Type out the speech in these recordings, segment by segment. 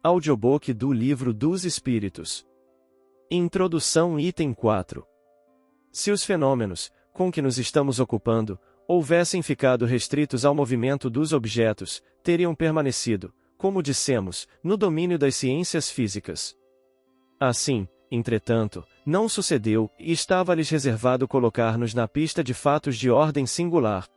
Audiobook do Livro dos Espíritos. Introdução. Item 4. Se os fenômenos, com que nos estamos ocupando, houvessem ficado restritos ao movimento dos objetos, teriam permanecido, como dissemos, no domínio das ciências físicas. Assim, entretanto, não sucedeu, e estava-lhes reservado colocar-nos na pista de fatos de ordem singular.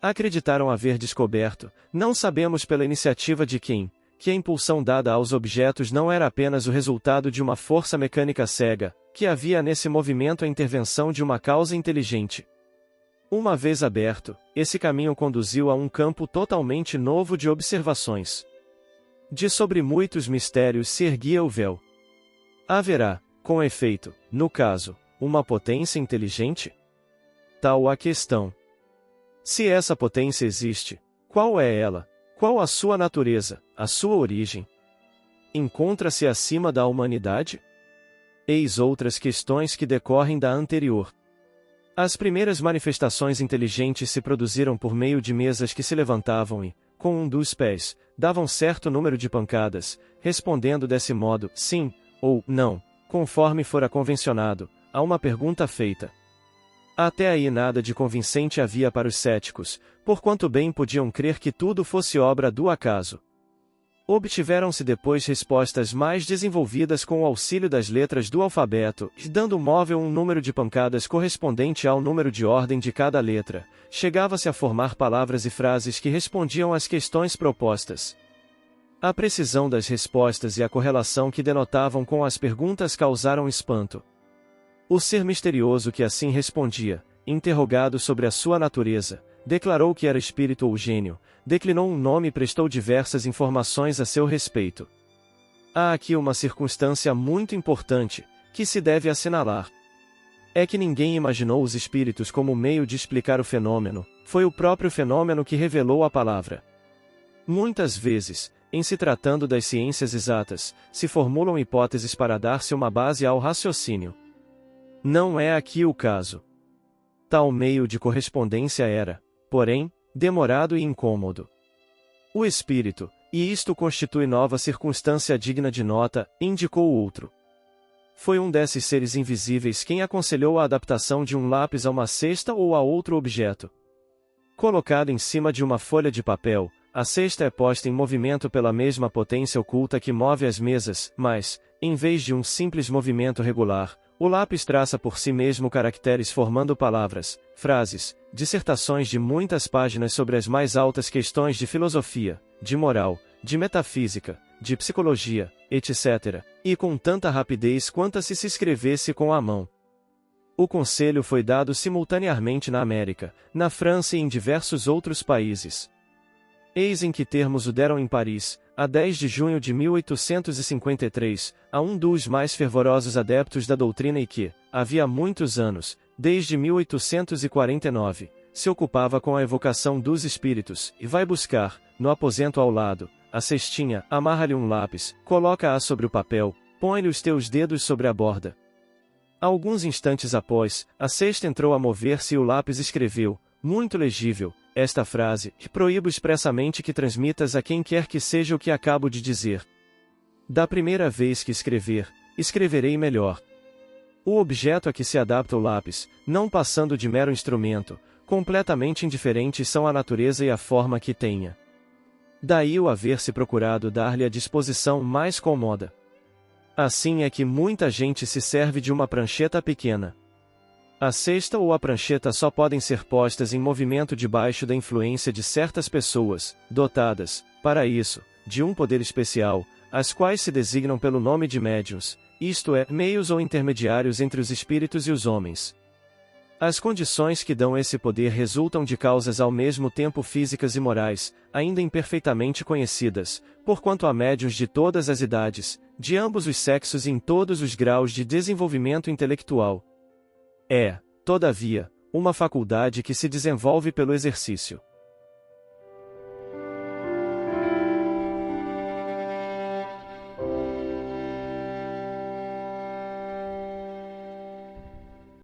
Acreditaram haver descoberto, não sabemos pela iniciativa de quem, que a impulsão dada aos objetos não era apenas o resultado de uma força mecânica cega, que havia nesse movimento a intervenção de uma causa inteligente. Uma vez aberto, esse caminho conduziu a um campo totalmente novo de observações. De sobre muitos mistérios se erguia o véu. Haverá, com efeito, no caso, uma potência inteligente? Tal a questão. Se essa potência existe, qual é ela? Qual a sua natureza, a sua origem? Encontra-se acima da humanidade? Eis outras questões que decorrem da anterior. As primeiras manifestações inteligentes se produziram por meio de mesas que se levantavam e, com um dos pés, davam certo número de pancadas, respondendo desse modo, sim, ou não, conforme fora convencionado, a uma pergunta feita. Até aí nada de convincente havia para os céticos, porquanto bem podiam crer que tudo fosse obra do acaso. Obtiveram-se depois respostas mais desenvolvidas com o auxílio das letras do alfabeto, e dando móvel um número de pancadas correspondente ao número de ordem de cada letra, chegava-se a formar palavras e frases que respondiam às questões propostas. A precisão das respostas e a correlação que denotavam com as perguntas causaram espanto. O ser misterioso que assim respondia, interrogado sobre a sua natureza, declarou que era espírito ou gênio, declinou um nome e prestou diversas informações a seu respeito. Há aqui uma circunstância muito importante, que se deve assinalar. É que ninguém imaginou os espíritos como meio de explicar o fenômeno, foi o próprio fenômeno que revelou a palavra. Muitas vezes, em se tratando das ciências exatas, se formulam hipóteses para dar-se uma base ao raciocínio. Não é aqui o caso. Tal meio de correspondência era, porém, demorado e incômodo. O espírito, e isto constitui nova circunstância digna de nota, indicou outro. Foi um desses seres invisíveis quem aconselhou a adaptação de um lápis a uma cesta ou a outro objeto. Colocado em cima de uma folha de papel, a cesta é posta em movimento pela mesma potência oculta que move as mesas, mas, em vez de um simples movimento regular, o lápis traça por si mesmo caracteres formando palavras, frases, dissertações de muitas páginas sobre as mais altas questões de filosofia, de moral, de metafísica, de psicologia, etc., e com tanta rapidez quanto se escrevesse com a mão. O conselho foi dado simultaneamente na América, na França e em diversos outros países. Eis em que termos o deram em Paris, a 10 de junho de 1853, a um dos mais fervorosos adeptos da doutrina e que, havia muitos anos, desde 1849, se ocupava com a evocação dos espíritos, e vai buscar, no aposento ao lado, a cestinha, amarra-lhe um lápis, coloca-a sobre o papel, põe-lhe os teus dedos sobre a borda. Alguns instantes após, a cesta entrou a mover-se e o lápis escreveu, muito legível, esta frase, que proíbo expressamente que transmitas a quem quer que seja o que acabo de dizer. Da primeira vez que escrever, escreverei melhor. O objeto a que se adapta o lápis, não passando de mero instrumento, completamente indiferentes são a natureza e a forma que tenha. Daí o haver-se procurado dar-lhe a disposição mais cômoda. Assim é que muita gente se serve de uma prancheta pequena. A cesta ou a prancheta só podem ser postas em movimento debaixo da influência de certas pessoas, dotadas, para isso, de um poder especial, as quais se designam pelo nome de médiuns, isto é, meios ou intermediários entre os espíritos e os homens. As condições que dão esse poder resultam de causas ao mesmo tempo físicas e morais, ainda imperfeitamente conhecidas, porquanto há médiuns de todas as idades, de ambos os sexos e em todos os graus de desenvolvimento intelectual. É, todavia, uma faculdade que se desenvolve pelo exercício.